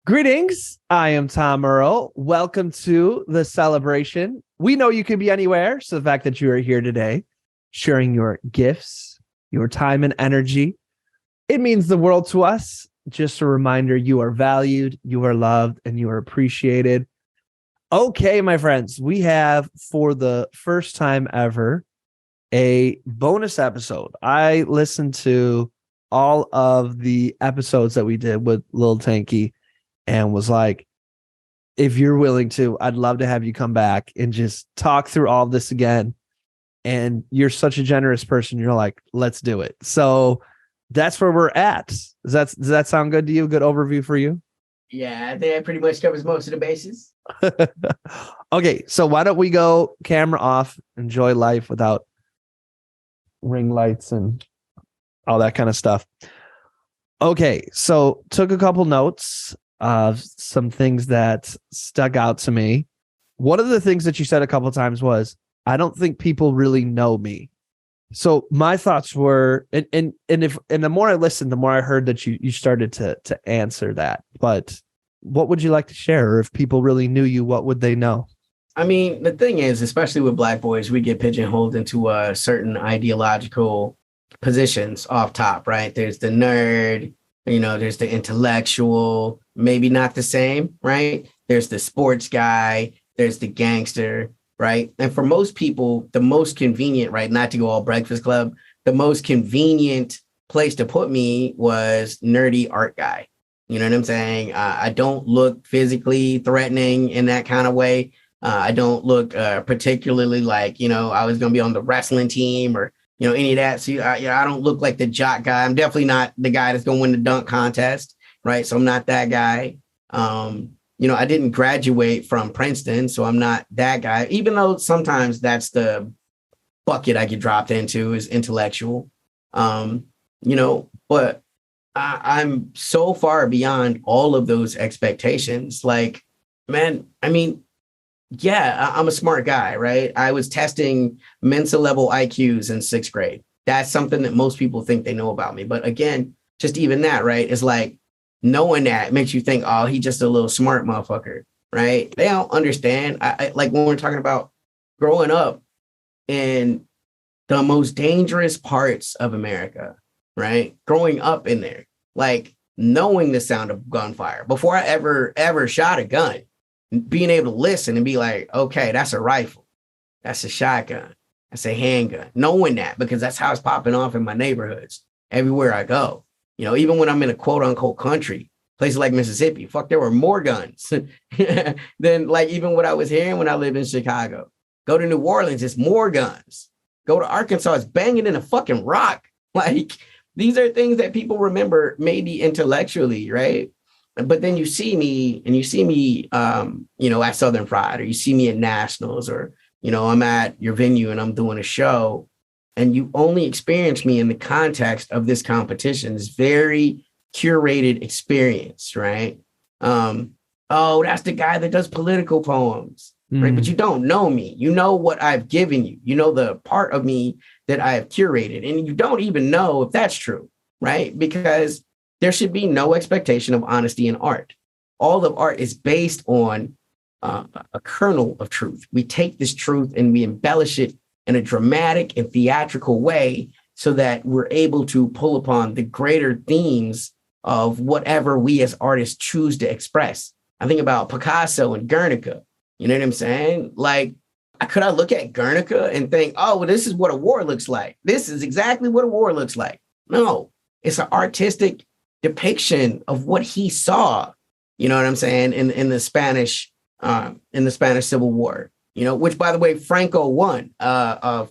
Greetings. I am Tom Earl. Welcome to the celebration. We know you could be anywhere. So the fact that you are here today, sharing your gifts, your time and energy, it means the world to us. Just a reminder, you are valued, you are loved, and you are appreciated. Okay, my friends, we have for the first time ever a bonus episode. I listened to all of the episodes that we did with Lil Tankie and was like, if you're willing to, I'd love to have you come back and just talk through all of this again. And you're such a generous person. You're like, let's do it. So that's where we're at. Does that sound good to you? Good overview for you? Yeah, I think that pretty much covers most of the bases. Okay, so why don't we go camera off, enjoy life without ring lights and all that kind of stuff. Okay, so took a couple notes of some things that stuck out to me. One of the things that you said a couple times was, I don't think people really know me. So my thoughts were, and the more I listened, the more I heard that you started to answer that. But what would you like to share? Or if people really knew you, what would they know? I mean, the thing is, especially with Black boys, we get pigeonholed into certain ideological positions off top, right? There's the nerd, there's the intellectual, maybe not the same, right? There's the sports guy, there's the gangster, right? And for most people, the most convenient, right, not to go all Breakfast Club, the most convenient place to put me was nerdy art guy. You know what I'm saying? I don't look physically threatening in that kind of way. I don't look particularly like, I was going to be on the wrestling team or, any of that. So, I don't look like the jock guy. I'm definitely not the guy that's going to win the dunk contest, right? So I'm not that guy. I didn't graduate from Princeton, so I'm not that guy, even though sometimes that's the bucket I get dropped into is intellectual, but I'm so far beyond all of those expectations. Like, man, I mean, yeah, I'm a smart guy, right? I was testing Mensa level IQs in 6th grade. That's something that most people think they know about me. But again, just even that, right, is like knowing that makes you think, oh, he's just a little smart motherfucker, right? They don't understand. I like when we're talking about growing up in the most dangerous parts of America, right? Growing up in there, like knowing the sound of gunfire before I ever shot a gun. Being able to listen and be like, okay, that's a rifle, that's a shotgun, that's a handgun, knowing that because that's how it's popping off in my neighborhoods everywhere I go. Even when I'm in a quote unquote country, places like Mississippi, fuck, there were more guns than like even what I was hearing when I lived in Chicago. Go to New Orleans, it's more guns. Go to Arkansas, it's banging in a fucking rock. Like these are things that people remember maybe intellectually, right? But then you see me at Southern Fried, or you see me at Nationals, or, I'm at your venue and I'm doing a show, and you only experience me in the context of this competition, this very curated experience, right? Oh, that's the guy that does political poems, right? But you don't know me. You know what I've given you. You know the part of me that I have curated, and you don't even know if that's true, right? Because there should be no expectation of honesty in art. All of art is based on a kernel of truth. We take this truth and we embellish it in a dramatic and theatrical way so that we're able to pull upon the greater themes of whatever we as artists choose to express. I think about Picasso and Guernica. You know what I'm saying? Like, could I look at Guernica and think, oh, well, this is what a war looks like. This is exactly what a war looks like. No, it's an artistic depiction of what he saw, you know what I'm saying, in the Spanish Civil War, which, by the way, Franco won, a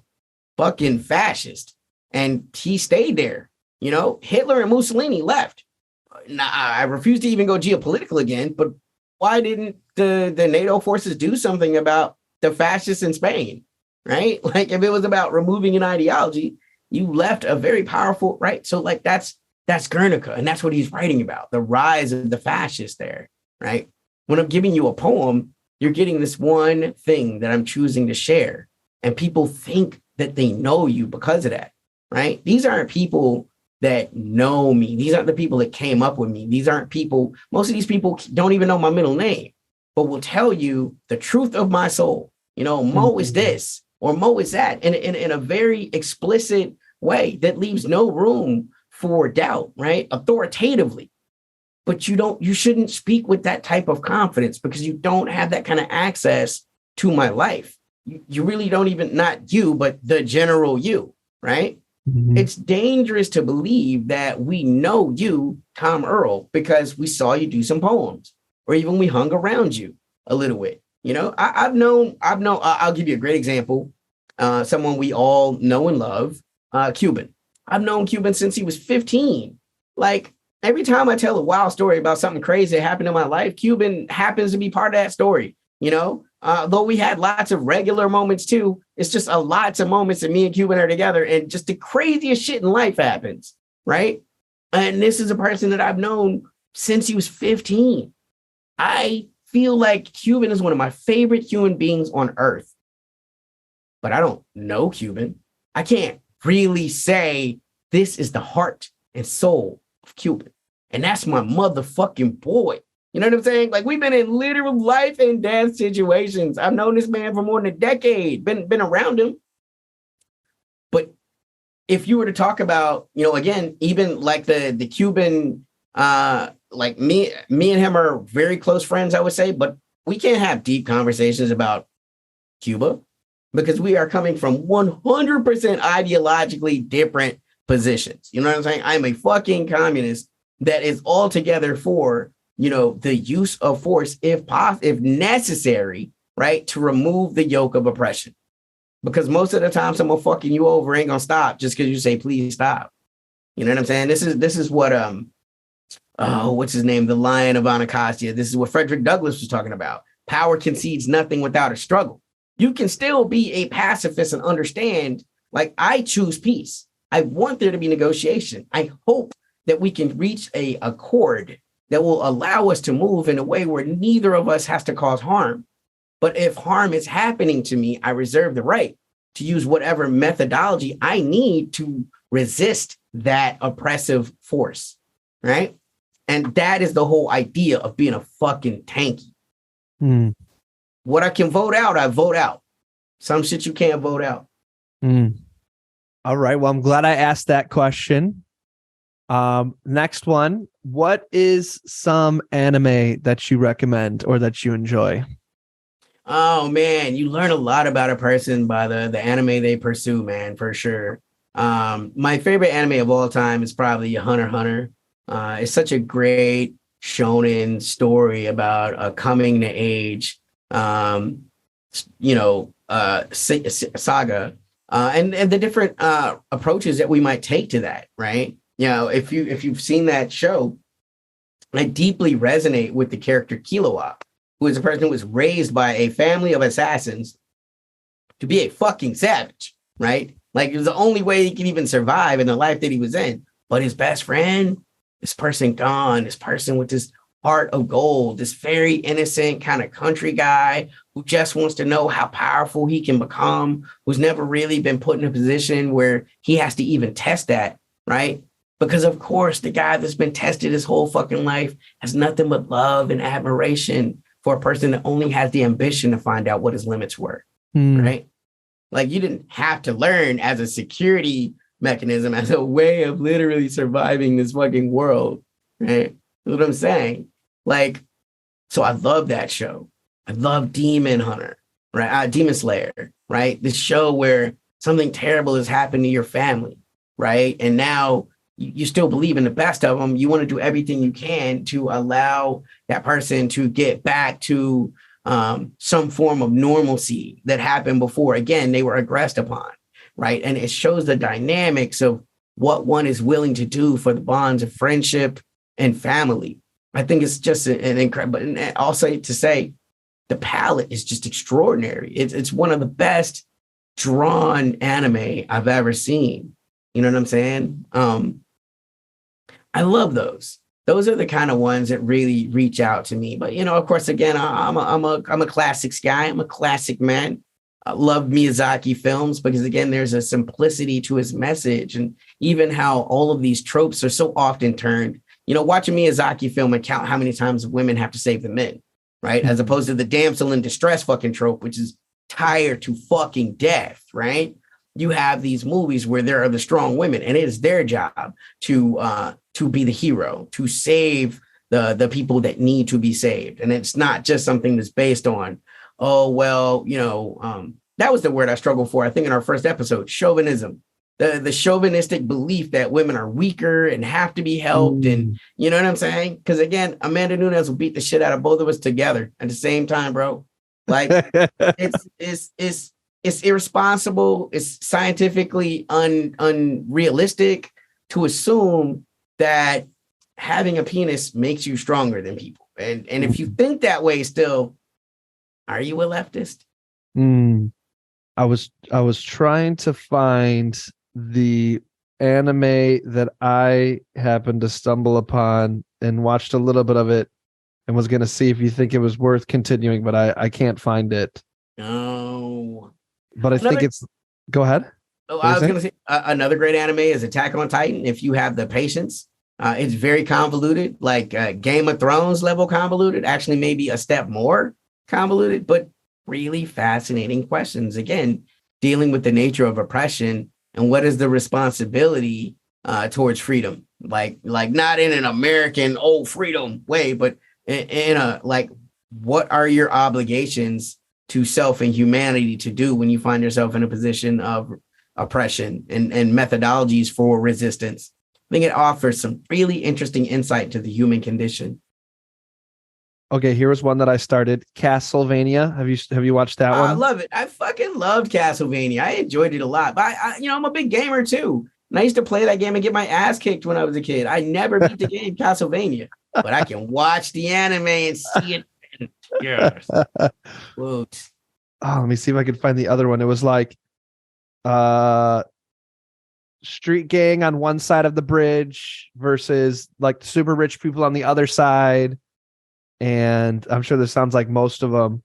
fucking fascist, and he stayed there. Hitler and Mussolini left. Now, I refuse to even go geopolitical again, but why didn't the NATO forces do something about the fascists in Spain, right? Like, if it was about removing an ideology, you left a very powerful, right? So like that's Guernica, and that's what he's writing about, the rise of the fascists there, right? When I'm giving you a poem, you're getting this one thing that I'm choosing to share, and people think that they know you because of that, right? These aren't people that know me. These aren't the people that came up with me. These aren't people, most of these people don't even know my middle name, but will tell you the truth of my soul. You know, Mo is this or Mo is that in a very explicit way that leaves no room for doubt, right? Authoritatively. But you shouldn't speak with that type of confidence because you don't have that kind of access to my life. You really don't even, not you, but the general you, right? Mm-hmm. It's dangerous to believe that we know you, Tom Earl, because we saw you do some poems or even we hung around you a little bit. You know, I'll give you a great example. Someone we all know and love, Cuban. I've known Cuban since he was 15. Like every time I tell a wild story about something crazy that happened in my life, Cuban happens to be part of that story, you know? Though we had lots of regular moments too, it's just lots of moments that me and Cuban are together and just the craziest shit in life happens, right? And this is a person that I've known since he was 15. I feel like Cuban is one of my favorite human beings on earth, but I don't know Cuban. I can't really say this is the heart and soul of Cuban. And that's my motherfucking boy. You know what I'm saying? Like we've been in literal life and death situations. I've known this man for more than a decade, been around him. But if you were to talk about, you know, again, even like the Cuban, like me and him are very close friends, I would say, but we can't have deep conversations about Cuba because we are coming from 100% ideologically different positions. You know what I'm saying? I'm a fucking communist that is altogether for, you know, the use of force if necessary, right, to remove the yoke of oppression. Because most of the time someone fucking you over ain't gonna stop just because you say, please stop. You know what I'm saying? This is what what's his name? The Lion of Anacostia. This is what Frederick Douglass was talking about. Power concedes nothing without a struggle. You can still be a pacifist and understand, like, I choose peace. I want there to be negotiation. I hope that we can reach a accord that will allow us to move in a way where neither of us has to cause harm. But if harm is happening to me, I reserve the right to use whatever methodology I need to resist that oppressive force, right? And that is the whole idea of being a fucking tankie. What I can vote out, I vote out. Some shit you can't vote out. All right. Well, I'm glad I asked that question. Next one. What is some anime that you recommend or that you enjoy? Oh man, you learn a lot about a person by the anime they pursue, man, for sure. My favorite anime of all time is probably Hunter x Hunter. It's such a great shonen story about a coming to age, saga, and the different approaches that we might take to that, right? You know, if you've seen that show, I deeply resonate with the character Killua, who is a person who was raised by a family of assassins to be a fucking savage, right? Like it was the only way he could even survive in the life that he was in. But his best friend, this person gone, this person with this heart of gold, this very innocent kind of country guy who just wants to know how powerful he can become, who's never really been put in a position where he has to even test that, right? Because of course, the guy that's been tested his whole fucking life has nothing but love and admiration for a person that only has the ambition to find out what his limits were, right? Like you didn't have to learn as a security mechanism, as a way of literally surviving this fucking world, right? That's what I'm saying. Like, so I love that show. I love Demon Hunter, right? Demon Slayer, right? This show where something terrible has happened to your family, right? And now you still believe in the best of them. You want to do everything you can to allow that person to get back to some form of normalcy that happened before, again, they were aggressed upon, right? And it shows the dynamics of what one is willing to do for the bonds of friendship and family. I think it's just an incredible, and also to say the palette is just extraordinary. It's one of the best drawn anime I've ever seen. You know what I'm saying? I love those. Those are the kind of ones that really reach out to me. But, you know, of course, again, I'm a classics guy. I'm a classic man. love Miyazaki films because, again, there's a simplicity to his message, and even how all of these tropes are so often turned. Watch a Miyazaki film and count how many times women have to save the men, right? As opposed to the damsel in distress fucking trope, which is tired to fucking death, right? You have these movies where there are the strong women, and it is their job to be the hero, to save the people that need to be saved. And it's not just something that's based on, oh, well, that was the word I struggled for, I think, in our first episode, chauvinism. The chauvinistic belief that women are weaker and have to be helped. And you know what I'm saying? Because, again, Amanda Nunes will beat the shit out of both of us together at the same time, bro. Like, it's irresponsible. It's scientifically unrealistic to assume that having a penis makes you stronger than people. And if you think that way still, are you a leftist? I was trying to find the anime that I happened to stumble upon and watched a little bit of it and was going to see if you think it was worth continuing, but I can't find it. No. But I think it's... Go ahead. Oh, I was going to say another great anime is Attack on Titan. If you have the patience, it's very convoluted, like Game of Thrones level convoluted, actually maybe a step more convoluted, but really fascinating questions. Again, dealing with the nature of oppression and what is the responsibility towards freedom, like not in an American freedom way, but in a like, what are your obligations to self and humanity to do when you find yourself in a position of oppression and methodologies for resistance? I think it offers some really interesting insight to the human condition. Okay, here was one that I started. Castlevania. Have you watched that one? I love it. I fucking loved Castlevania. I enjoyed it a lot. But I'm a big gamer too. And I used to play that game and get my ass kicked when I was a kid. I never beat the game Castlevania, but I can watch the anime and see it. Yes. Oh, let me see if I can find the other one. It was like street gang on one side of the bridge versus like super rich people on the other side. And I'm sure this sounds like most of them.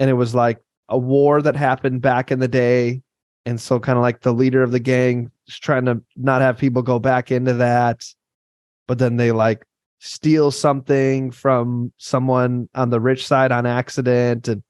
And it was like a war that happened back in the day. And so kind of like the leader of the gang is trying to not have people go back into that. But then they like steal something from someone on the rich side on accident. And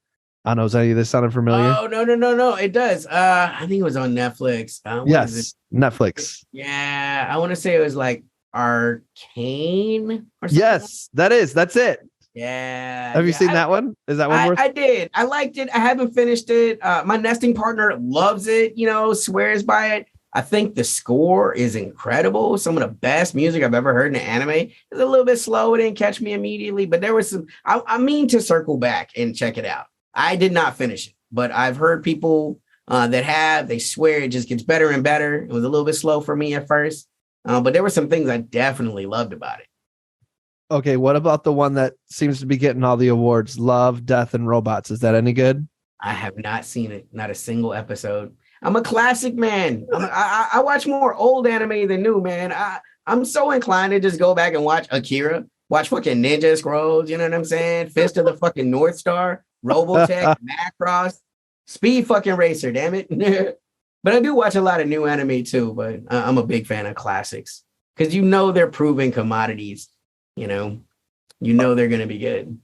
I don't know, is any of this sounding familiar? Oh, no. It does. I think it was on Netflix. Yes, Netflix. Yeah. I want to say it was like Arcane or something. Yes, that's it. Yeah. Have you seen that one? Is that one worth? I did. I liked it. I haven't finished it. My nesting partner loves it, swears by it. I think the score is incredible. Some of the best music I've ever heard in an anime. It's a little bit slow. It didn't catch me immediately, but there was some, I mean to circle back and check it out. I did not finish it, but I've heard people they swear it just gets better and better. It was a little bit slow for me at first, but there were some things I definitely loved about it. Okay, what about the one that seems to be getting all the awards? Love, Death, and Robots. Is that any good? I have not seen it. Not a single episode. I'm a classic man. I watch more old anime than new, man. I'm so inclined to just go back and watch Akira, watch fucking Ninja Scrolls, you know what I'm saying? Fist of the fucking North Star, Robotech, Macross, Speed fucking Racer, damn it. But I do watch a lot of new anime too, but I'm a big fan of classics because they're proven commodities. You know they're going to be good.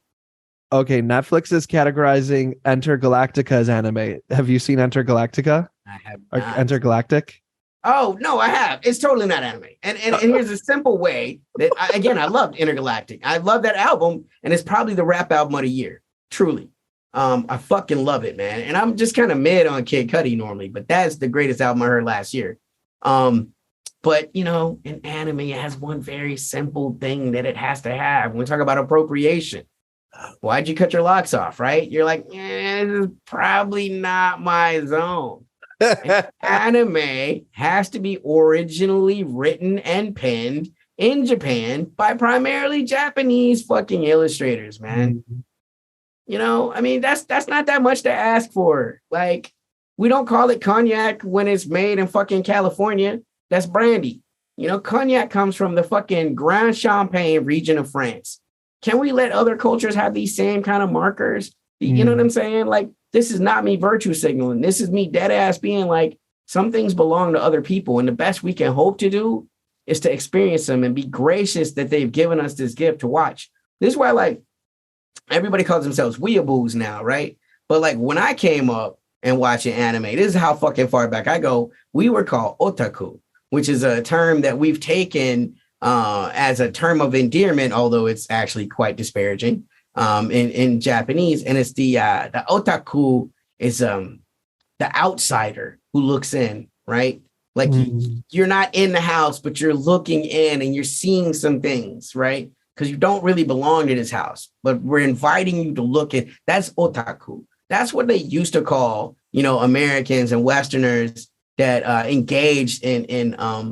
Okay, Netflix is categorizing Enter Galactica as anime. Have you seen Enter Galactica? I have or not. Enter Galactic? Oh, no, I have. It's totally not anime. And here's a simple way that, I loved Intergalactic. I love that album, and it's probably the rap album of the year. Truly. I fucking love it, man. And I'm just kind of mid on Kid Cudi normally, but that's the greatest album I heard last year. But, in anime, it has one very simple thing that it has to have. When we talk about appropriation, why'd you cut your locks off, right? You're like, this is probably not my zone. Anime has to be originally written and penned in Japan by primarily Japanese fucking illustrators, man. Mm-hmm. That's not that much to ask for. Like, we don't call it cognac when it's made in fucking California. That's brandy. Cognac comes from the fucking Grand Champagne region of France. Can we let other cultures have these same kind of markers? You know what I'm saying? Like, this is not me virtue signaling. This is me dead ass being like, some things belong to other people. And the best we can hope to do is to experience them and be gracious that they've given us this gift to watch. This is why, like, everybody calls themselves weeaboos now, right? But like when I came up and watching anime, this is how fucking far back I go. We were called otaku, which is a term that we've taken as a term of endearment, although it's actually quite disparaging in Japanese. And it's the otaku is the outsider who looks in, right? Like you're not in the house, but you're looking in and you're seeing some things, right? Because you don't really belong to this house, but we're inviting you to look in. That's otaku. That's what they used to call, you know, Americans and Westerners that engaged in anime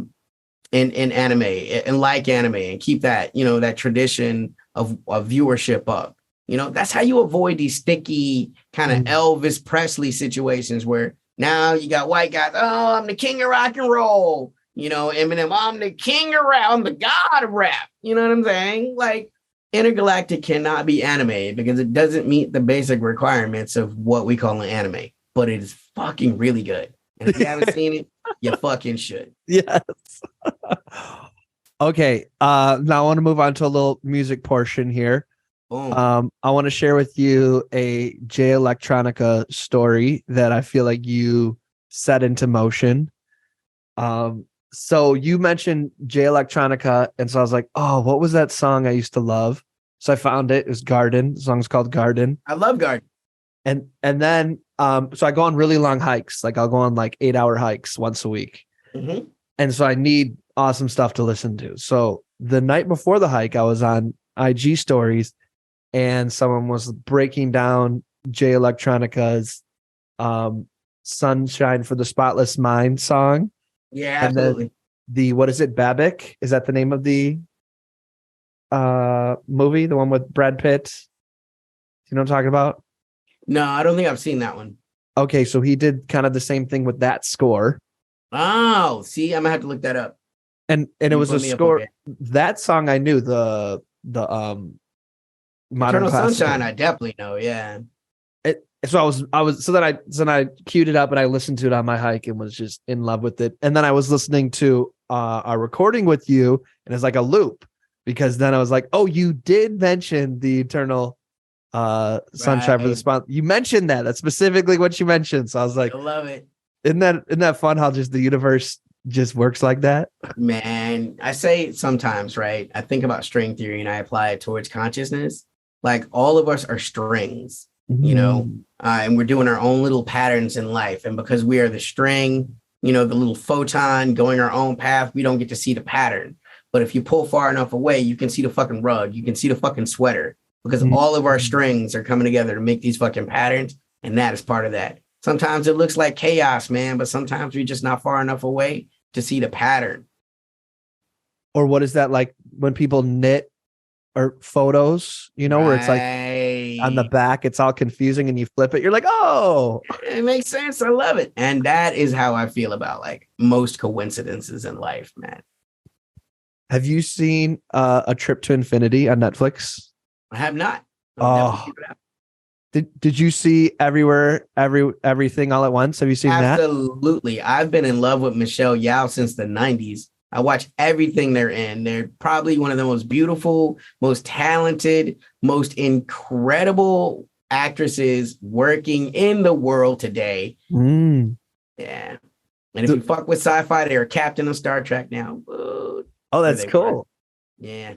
and like anime and keep that, you know, that tradition of viewership up. You know, that's how you avoid these sticky kind of Elvis Presley situations where now you got white guys. Oh, I'm the king of rock and roll. You know, Eminem, I'm the king of rap. I'm the god of rap. You know what I'm saying? Like, Intergalactic cannot be anime because it doesn't meet the basic requirements of what we call an anime. But it is fucking really good. And if you haven't seen it, you fucking should. Yes. Okay. Now I want to move on to a little music portion here. Boom. I want to share with you a Jay Electronica story that I feel like you set into motion. So you mentioned Jay Electronica, and so I was like, oh, what was that song I used to love? So I found it. It was Garden. The song's called Garden. I love Garden. And then so I go on really long hikes. Like I'll go on like 8-hour hikes once a week. Mm-hmm. And so I need awesome stuff to listen to. So the night before the hike, I was on IG stories and someone was breaking down Jay Electronica's Sunshine for the Spotless Mind song. Yeah, and absolutely. The what is it? Babbitt? Is that the name of the movie? The one with Brad Pitt? You know what I'm talking about? No, I don't think I've seen that one. Okay, so he did kind of the same thing with that score. Oh, see, I'm gonna have to look that up. And it was a score. That song I knew, the Modern Eternal Classical. Sunshine, I definitely know, yeah. So then I queued it up and I listened to it on my hike and was just in love with it. And then I was listening to our recording with you, and it's like a loop because then I was like, oh, you did mention the Eternal Sunshine for the Spot. You mentioned that. That's specifically what you mentioned. So I was like, I love it. Isn't that fun how just the universe just works like that? Man, I say sometimes, right? I think about string theory and I apply it towards consciousness. Like all of us are strings. You know, and we're doing our own little patterns in life. And because we are the string, you know, the little photon going our own path, we don't get to see the pattern. But if you pull far enough away, you can see the fucking rug. You can see the fucking sweater because all of our strings are coming together to make these fucking patterns. And that is part of that. Sometimes it looks like chaos, man, but sometimes we're just not far enough away to see the pattern. Or what is that like when people knit or photos, you know, where it's like on the back, it's all confusing and you flip it. You're like, oh, it makes sense. I love it. And that is how I feel about like most coincidences in life, man. Have you seen A Trip to Infinity on Netflix? I have not. Did you see Everything All at Once? Have you seen that? Absolutely. I've been in love with Michelle Yeoh since the 90s. I watch everything they're in. They're probably one of the most beautiful, most talented, most incredible actresses working in the world today. Yeah. And if you fuck with sci-fi, they're captain of Star Trek now. Oh, that's cool. Yeah.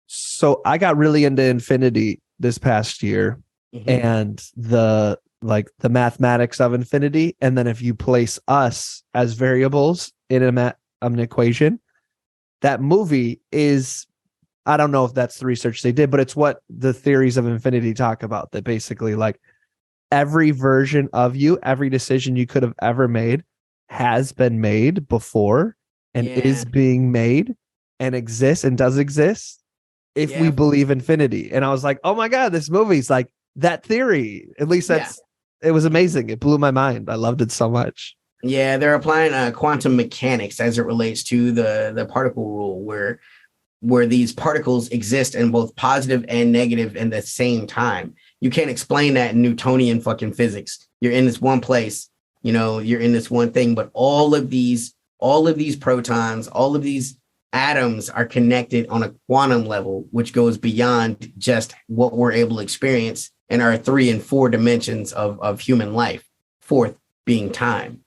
So I got really into Infinity this past year and the mathematics of infinity. And then if you place us as variables in an equation, that movie is, I don't know if that's the research they did, but it's what the theories of infinity talk about, that basically like every version of you, every decision you could have ever made has been made before and is being made and exists and does exist if we believe infinity. And I was like, oh my God, this movie's like that theory. At least it was amazing. It blew my mind. I loved it so much. Yeah, they're applying quantum mechanics as it relates to the particle rule, where these particles exist in both positive and negative in the same time. you can't explain that in Newtonian fucking physics. You're in this one place, you know, you're in this one thing, but all of these protons, all of these atoms are connected on a quantum level, which goes beyond just what we're able to experience in our 3 and 4 dimensions of human life, fourth being time.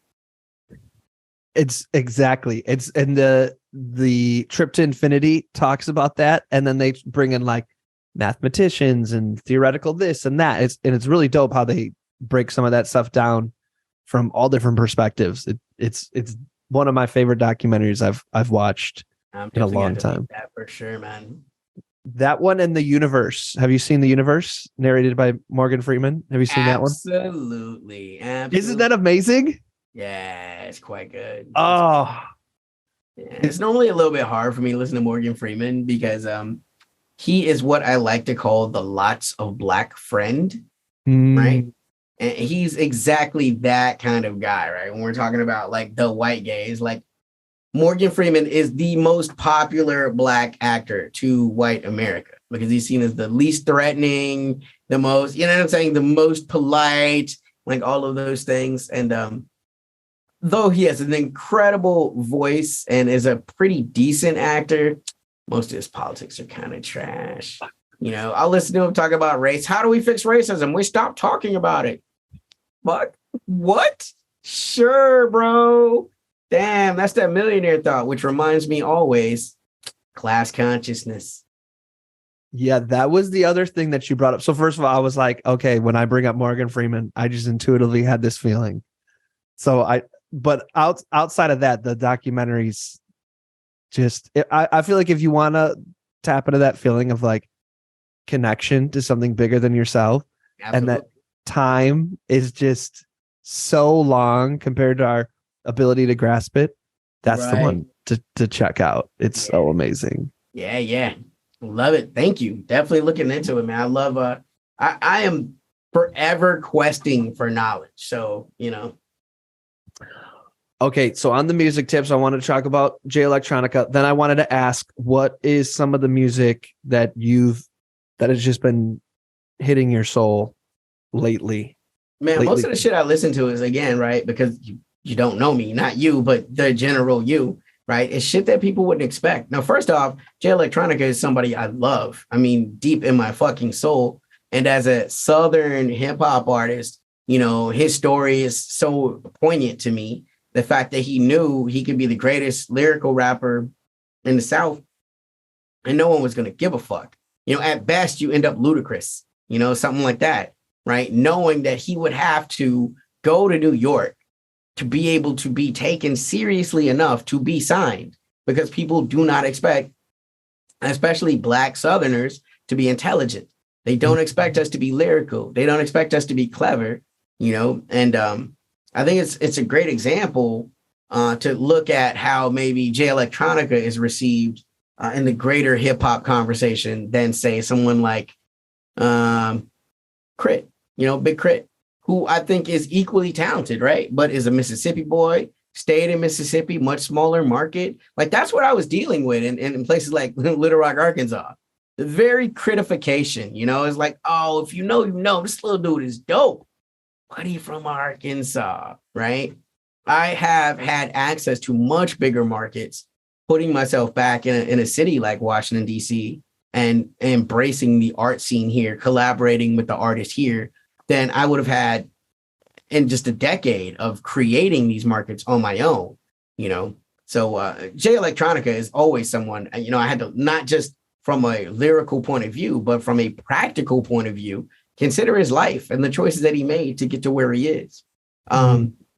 It's exactly. It's and the trip to infinity talks about that, and then they bring in like mathematicians and theoretical this and that. It's really dope how they break some of that stuff down from all different perspectives. It's one of my favorite documentaries I've watched in a long time. That for sure, man. That one and The Universe. Have you seen The Universe, narrated by Morgan Freeman? Have you seen that one? Absolutely. Isn't that amazing? Yeah, it's quite good. Oh, it's normally a little bit hard for me to listen to Morgan Freeman because he is what I like to call the lots of black friend, right? And he's exactly that kind of guy, right? When we're talking about like the white gays, like Morgan Freeman is the most popular black actor to white America because he's seen as the least threatening, the most, you know what I'm saying? The most polite, like all of those things. And though he has an incredible voice and is a pretty decent actor, most of his politics are kind of trash. You know, I'll listen to him talk about race. How do we fix racism? We stop talking about it. Fuck. What? Sure, bro. Damn, that's that millionaire thought, which reminds me always, class consciousness. Yeah, that was the other thing that you brought up. So first of all, I was like, okay, when I bring up Morgan Freeman, I just intuitively had this feeling. But outside of that, the documentaries just, I feel like if you want to tap into that feeling of like connection to something bigger than yourself, absolutely, and that time is just so long compared to our ability to grasp it, that's right, the one to check out. It's so amazing. Yeah. Love it. Thank you. Definitely looking into it, man. I love, I am forever questing for knowledge. So, you know. Okay, so on the music tips, I want to talk about Jay Electronica. Then I wanted to ask, what is some of the music that has just been hitting your soul lately? Man, most of the shit I listen to is, again, right, because you don't know me, not you, but the general you, right? It's shit that people wouldn't expect. Now, first off, Jay Electronica is somebody I love. I mean, deep in my fucking soul. And as a Southern hip hop artist, you know, his story is so poignant to me. The fact that he knew he could be the greatest lyrical rapper in the South and no one was going to give a fuck. You know, at best, you end up Ludacris, you know, something like that, right? Knowing that he would have to go to New York to be able to be taken seriously enough to be signed, because people do not expect, especially Black Southerners, to be intelligent. They don't expect us to be lyrical. They don't expect us to be clever, you know, and I think it's a great example to look at how maybe Jay Electronica is received in the greater hip hop conversation than, say, someone like Crit, you know, Big Crit, who I think is equally talented, right? But is a Mississippi boy, stayed in Mississippi, much smaller market. Like, that's what I was dealing with in places like Little Rock, Arkansas. The very critification, you know, it's like, oh, if you know, this little dude is dope. But he from Arkansas, right? I have had access to much bigger markets, putting myself back in a city like Washington, D.C., and embracing the art scene here, collaborating with the artists here, than I would have had in just a decade of creating these markets on my own, you know? So Jay Electronica is always someone, you know, I had to, not just from a lyrical point of view, but from a practical point of view, consider his life and the choices that he made to get to where he is.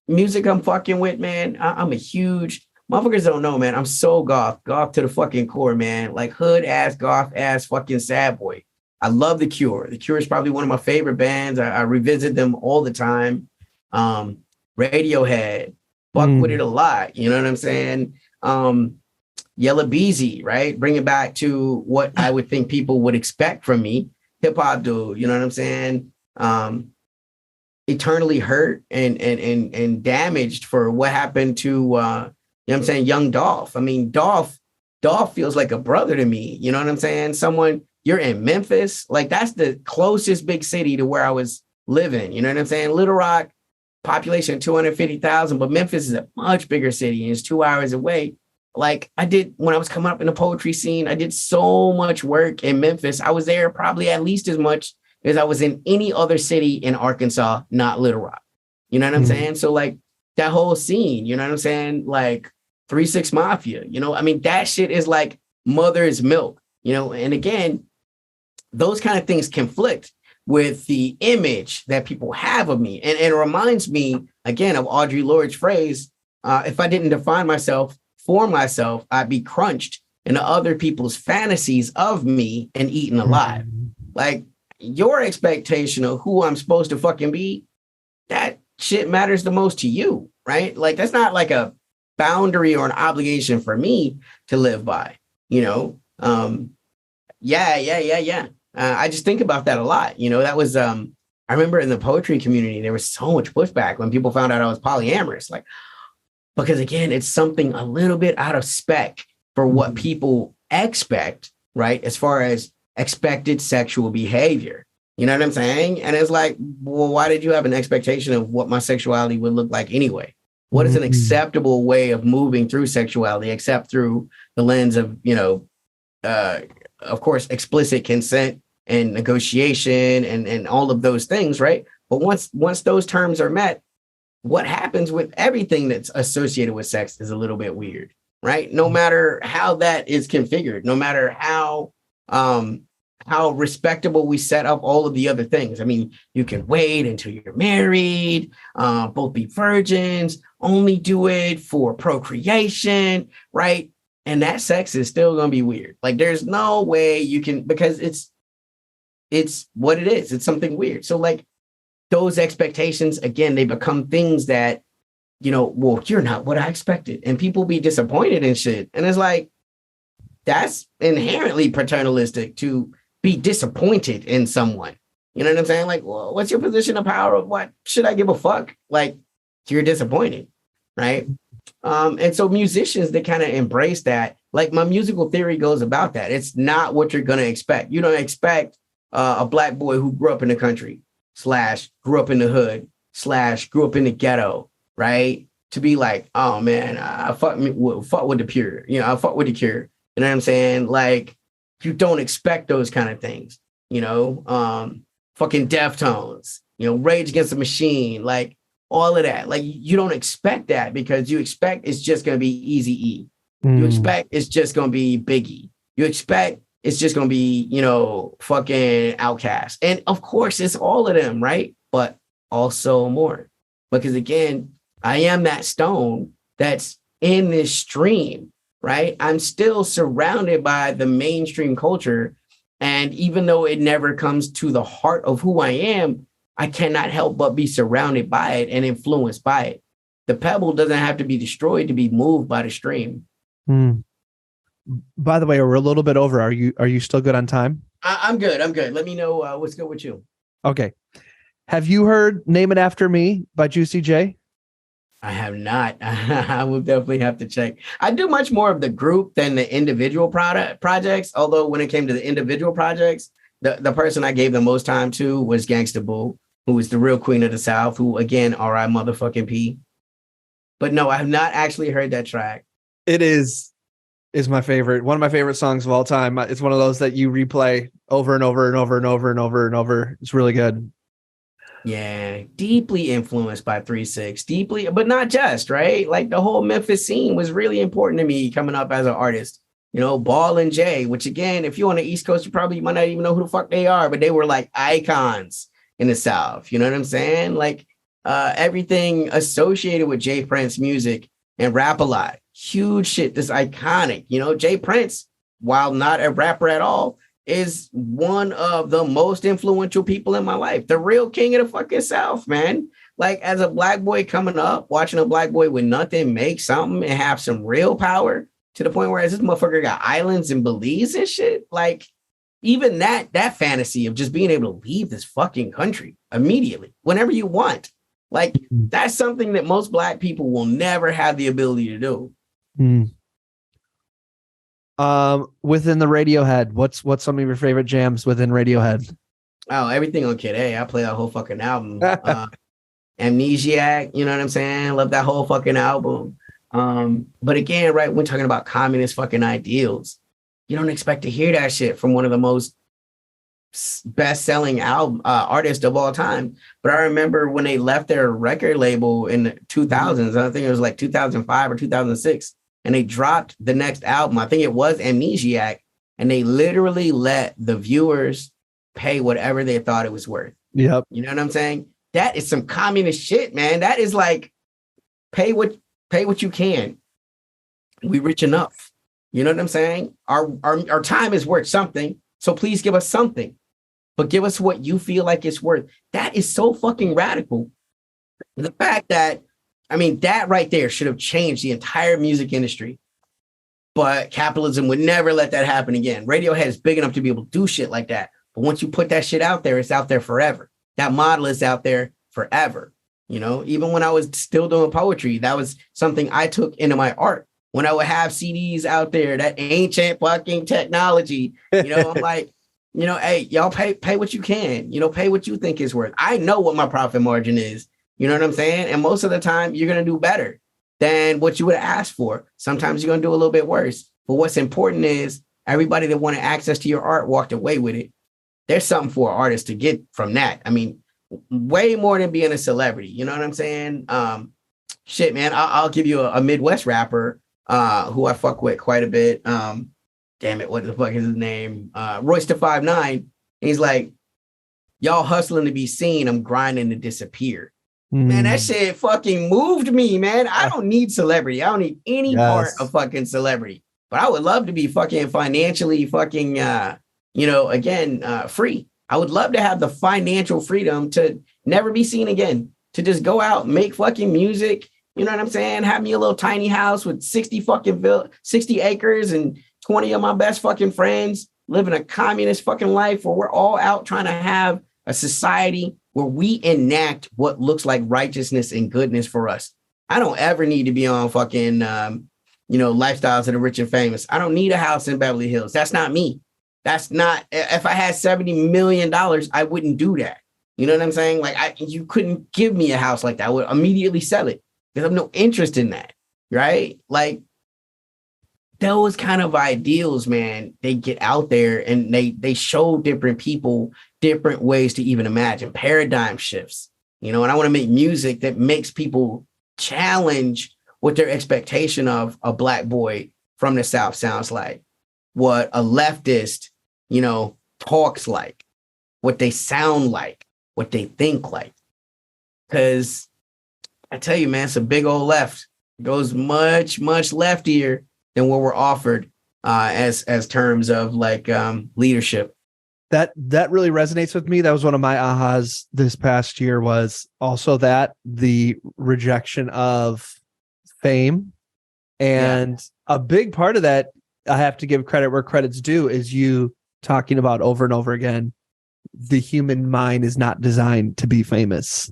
Music I'm fucking with, man. I'm a huge, motherfuckers don't know, man. I'm so goth to the fucking core, man. Like hood ass, goth ass, fucking sad boy. I love The Cure. The Cure is probably one of my favorite bands. I revisit them all the time. Radiohead, fuck with it a lot. You know what I'm saying? Yella Beezy, right? Bring it back to what I would think people would expect from me. Hip hop dude, you know what I'm saying? Eternally hurt and damaged for what happened to, you know what I'm saying, young Dolph. I mean, Dolph feels like a brother to me. You know what I'm saying? Someone you're in Memphis. Like that's the closest big city to where I was living. You know what I'm saying? Little Rock, population 250,000, but Memphis is a much bigger city and it's 2 hours away. Like I did when I was coming up in the poetry scene, I did so much work in Memphis. I was there probably at least as much as I was in any other city in Arkansas, not Little Rock. You know what I'm saying? So like that whole scene, you know what I'm saying? Like 3-6 Mafia, you know, I mean, that shit is like mother's milk, you know, and again, those kind of things conflict with the image that people have of me. And it reminds me, again, of Audre Lorde's phrase, if I didn't define myself for myself, I'd be crunched into other people's fantasies of me and eaten alive. Like your expectation of who I'm supposed to fucking be, that shit matters the most to you, right? Like that's not like a boundary or an obligation for me to live by, you know? Yeah. I just think about that a lot. You know, that was, I remember in the poetry community, there was so much pushback when people found out I was polyamorous, like, because again, it's something a little bit out of spec for what people expect, right? As far as expected sexual behavior. You know what I'm saying? And it's like, well, why did you have an expectation of what my sexuality would look like anyway? What is an acceptable way of moving through sexuality, except through the lens of, you know, of course, explicit consent and negotiation and all of those things, right? But once those terms are met, what happens with everything that's associated with sex is a little bit weird, right? No matter how that is configured, no matter how respectable we set up all of the other things. I mean, you can wait until you're married, both be virgins, only do it for procreation, right? And that sex is still going to be weird. Like there's no way you can, because it's what it is. It's something weird. So like those expectations, again, they become things that, you know, well, you're not what I expected. And people be disappointed and shit. And it's like, that's inherently paternalistic to be disappointed in someone. You know what I'm saying? Like, well, what's your position of power? Of what should I give a fuck? Like, you're disappointed, right? And so musicians, they kind of embrace that. Like my musical theory goes about that. It's not what you're going to expect. You don't expect a black boy who grew up in the country / grew up in the hood / grew up in the ghetto, right? To be like, oh man, I fuck with the pure, you know, I fuck with the Cure. You know what I'm saying? Like, you don't expect those kind of things, you know, fucking Deftones, you know, Rage Against the Machine, like all of that. Like, you don't expect that because you expect it's just going to be Eazy-E. You expect it's just going to be Biggie. You expect it's just going to be, you know, fucking Outkast. And of course, it's all of them, right? But also more. Because again, I am that stone that's in this stream, right? I'm still surrounded by the mainstream culture. And even though it never comes to the heart of who I am, I cannot help but be surrounded by it and influenced by it. The pebble doesn't have to be destroyed to be moved by the stream. By the way, we're a little bit over. Are you still good on time? I'm good. Let me know what's good with you. Okay. Have you heard Name It After Me by Juicy J? I have not. I will definitely have to check. I do much more of the group than the individual projects. Although when it came to the individual projects, the person I gave the most time to was Gangsta Boo, who is the real queen of the South, who again, R.I. motherfucking P. But no, I have not actually heard that track. It is my favorite, one of my favorite songs of all time. It's one of those that you replay over and over and over and over and over and over. It's really good. Yeah, deeply influenced by 3-6, deeply, but not just, right? Like the whole Memphis scene was really important to me coming up as an artist. You know, Ball and Jay, which again, if you're on the East Coast, you probably might not even know who the fuck they are, but they were like icons in the South. You know what I'm saying? Like everything associated with Jay Prince music and Rap-A-Lot, huge shit, this iconic, you know, Jay Prince, while not a rapper at all, is one of the most influential people in my life. The real king of the fucking South, man. Like as a black boy coming up, watching a black boy with nothing make something and have some real power to the point where this motherfucker got islands in Belize and shit. Like even that fantasy of just being able to leave this fucking country immediately, whenever you want. Like that's something that most black people will never have the ability to do. Within the Radiohead, what's some of your favorite jams within Radiohead? Oh, everything on Kid A. I play that whole fucking album. Amnesiac, you know what I'm saying? Love that whole fucking album. But again, right, we're talking about communist fucking ideals. You don't expect to hear that shit from one of the most best-selling album artists of all time. But I remember when they left their record label in the 2000s, I think it was like 2005 or 2006, and they dropped the next album. I think it was Amnesiac, and they literally let the viewers pay whatever they thought it was worth. Yep. You know what I'm saying? That is some communist shit, man. That is like pay what you can. We rich enough. You know what I'm saying? Our time is worth something. So please give us something. But give us what you feel like it's worth. That is so fucking radical. The fact that, I mean, that right there should have changed the entire music industry. But capitalism would never let that happen again. Radiohead is big enough to be able to do shit like that. But once you put that shit out there, it's out there forever. That model is out there forever. You know, even when I was still doing poetry, that was something I took into my art. When I would have CDs out there, that ancient fucking technology, you know, I'm like, you know, hey, y'all pay what you can, you know, pay what you think is worth. I know what my profit margin is. You know what I'm saying? And most of the time you're going to do better than what you would have asked for. Sometimes you're going to do a little bit worse. But what's important is everybody that wanted access to your art walked away with it. There's something for an artist to get from that. I mean, way more than being a celebrity. You know what I'm saying? Shit, man, I'll give you a Midwest rapper who I fuck with quite a bit. Damn it, what the fuck is his name? Royce da 5'9". He's like, y'all hustling to be seen, I'm grinding to disappear. Man, that shit fucking moved me, man. I don't need celebrity. I don't need any part of fucking celebrity. But I would love to be fucking financially fucking, you know, again, free. I would love to have the financial freedom to never be seen again, to just go out, make fucking music. You know what I'm saying? Have me a little tiny house with 60 acres and 20 of my best fucking friends, living a communist fucking life where we're all out trying to have a society where we enact what looks like righteousness and goodness for us. I don't ever need to be on fucking, you know, Lifestyles of the Rich and Famous. I don't need a house in Beverly Hills. That's not me. That's not, if I had $70 million, I wouldn't do that. You know what I'm saying? Like you couldn't give me a house like that. I would immediately sell it because I have no interest in that. Right? Like those kind of ideals, man, they get out there and they show different people different ways to even imagine paradigm shifts, you know, and I want to make music that makes people challenge what their expectation of a Black boy from the South sounds like, what a leftist, you know, talks like, what they sound like, what they think like. Because I tell you, man, it's a big old left. It goes much, much leftier than what we're offered as terms of like leadership. That really resonates with me. That was one of my ahas this past year, was also that the rejection of fame. And a big part of that, I have to give credit where credit's due, is you talking about over and over again, the human mind is not designed to be famous.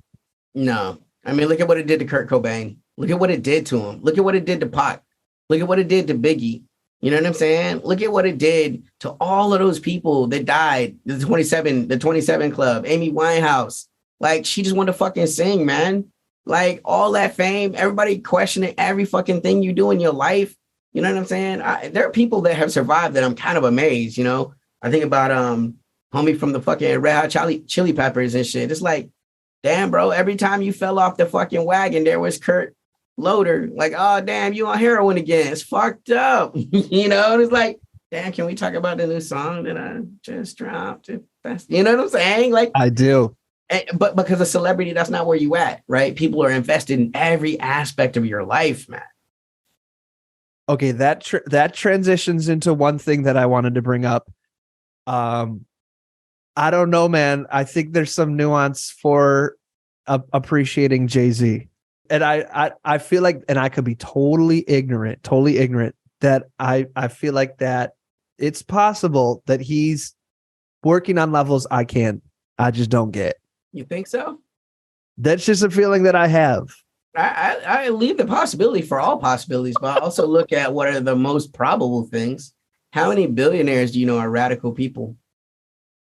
No. I mean, look at what it did to Kurt Cobain. Look at what it did to him. Look at what it did to Pac. Look at what it did to Biggie. You know what I'm saying? Look at what it did to all of those people that died. The 27 Club, Amy Winehouse. Like, she just wanted to fucking sing, man. Like, all that fame, everybody questioning every fucking thing you do in your life. You know what I'm saying? There are people that have survived that I'm kind of amazed, you know? I think about homie from the fucking Red Hot Chili Peppers and shit. It's like, damn, bro, every time you fell off the fucking wagon, there was Kurt Loader. Like, oh, damn, you on heroin again. It's fucked up. You know? And it's like, damn, can we talk about the new song that I just dropped? You know what I'm saying? Like, I do. But because of celebrity, that's not where you at, right? People are invested in every aspect of your life, man. Okay, that transitions into one thing that I wanted to bring up. I don't know, man. I think there's some nuance for appreciating Jay-Z. And I feel like, and I could be totally ignorant, that I feel like that it's possible that he's working on levels I just don't get. You think so? That's just a feeling that I have. I leave the possibility for all possibilities, but I also look at what are the most probable things. How many billionaires do you know are radical people?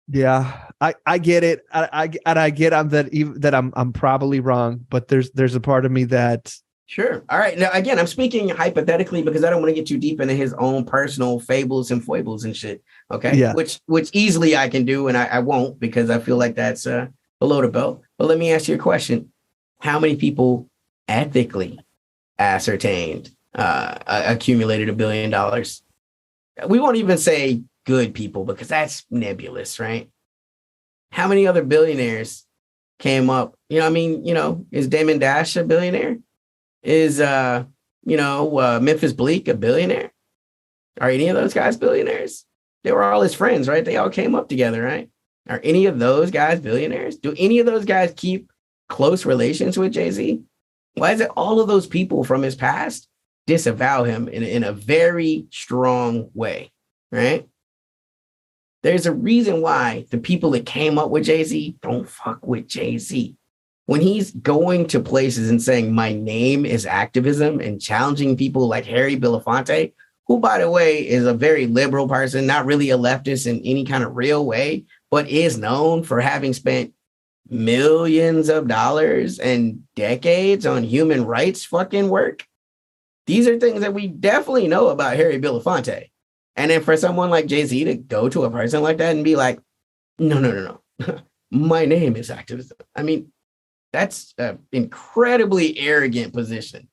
Yeah, I get it. I get I'm probably wrong, but there's a part of me that Sure. All right. Now, again, I'm speaking hypothetically because I don't want to get too deep into his own personal fables and foibles and shit. Okay. yeah. Which easily I can do, and I won't because I feel like that's below the belt. But let me ask you a question. How many people ethically ascertained accumulated $1 billion? We won't even say good people because that's nebulous, right? How many other billionaires came up? Is Damon Dash a billionaire? Is Memphis Bleak a billionaire? Are any of those guys billionaires? They were all his friends, right? They all came up together, right? Are any of those guys billionaires? Do any of those guys keep close relations with Jay-Z? Why is it all of those people from his past disavow him in a very strong way, right? There's a reason why the people that came up with Jay-Z don't fuck with Jay-Z. When he's going to places and saying, my name is activism and challenging people like Harry Belafonte, who, by the way, is a very liberal person, not really a leftist in any kind of real way, but is known for having spent millions of dollars and decades on human rights fucking work. These are things that we definitely know about Harry Belafonte. And then for someone like Jay-Z to go to a person like that and be like, no. My name is activism. I mean, that's an incredibly arrogant position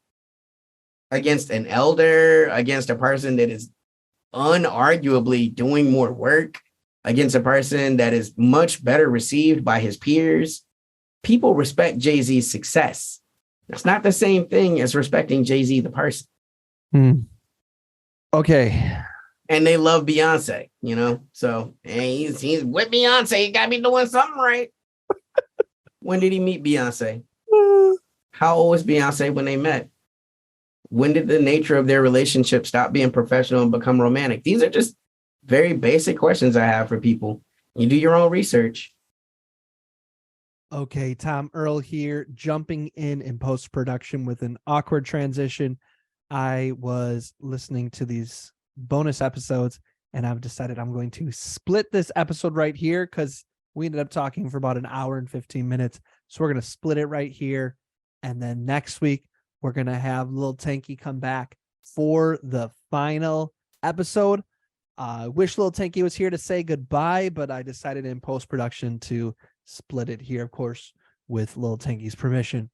against an elder, against a person that is unarguably doing more work, against a person that is much better received by his peers. People respect Jay-Z's success. It's not the same thing as respecting Jay-Z, the person. Okay. And they love Beyonce, So he's with Beyonce. He got to be doing something right. When did he meet Beyonce? How old was Beyonce when they met? When did the nature of their relationship stop being professional and become romantic? These are just very basic questions I have for people. You do your own research. Okay, Tom Earl here, jumping in post-production with an awkward transition. I was listening to these bonus episodes, and I've decided I'm going to split this episode right here because we ended up talking for about an hour and 15 minutes. So we're going to split it right here. And then next week, we're going to have Lil Tankie come back for the final episode. I wish Lil Tankie was here to say goodbye, but I decided in post-production to split it here, of course, with Lil Tankie's permission.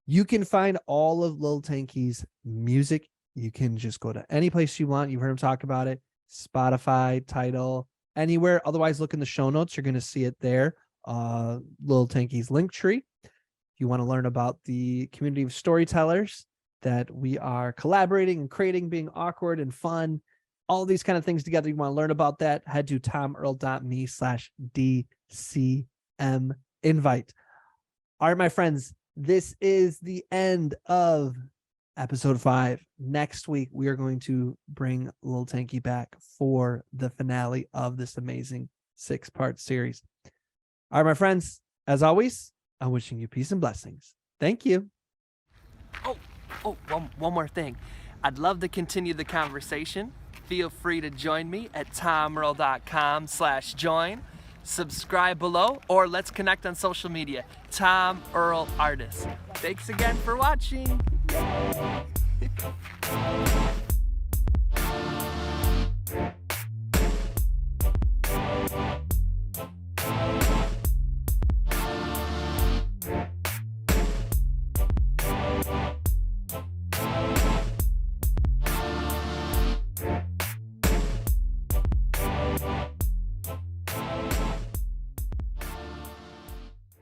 You can find all of Lil Tankie's music. You can just go to any place you want. You've heard him talk about it. Spotify, Tidal, anywhere. Otherwise, look in the show notes. You're going to see it there. Lil Tankie's Linktree. If you want to learn about the community of storytellers that we are collaborating and creating, being awkward and fun, all these kind of things together, you want to learn about that, head to tomearl.me/DCM invite. All right, my friends, this is the end of episode 5. Next week, we are going to bring Lil Tankie back for the finale of this amazing 6-part series. All right, my friends, as always, I'm wishing you peace and blessings. Thank you. One more thing. I'd love to continue the conversation. Feel free to join me at tomearl.com/join. Subscribe below, or let's connect on social media. Tom Earl Artist. Thanks again for watching.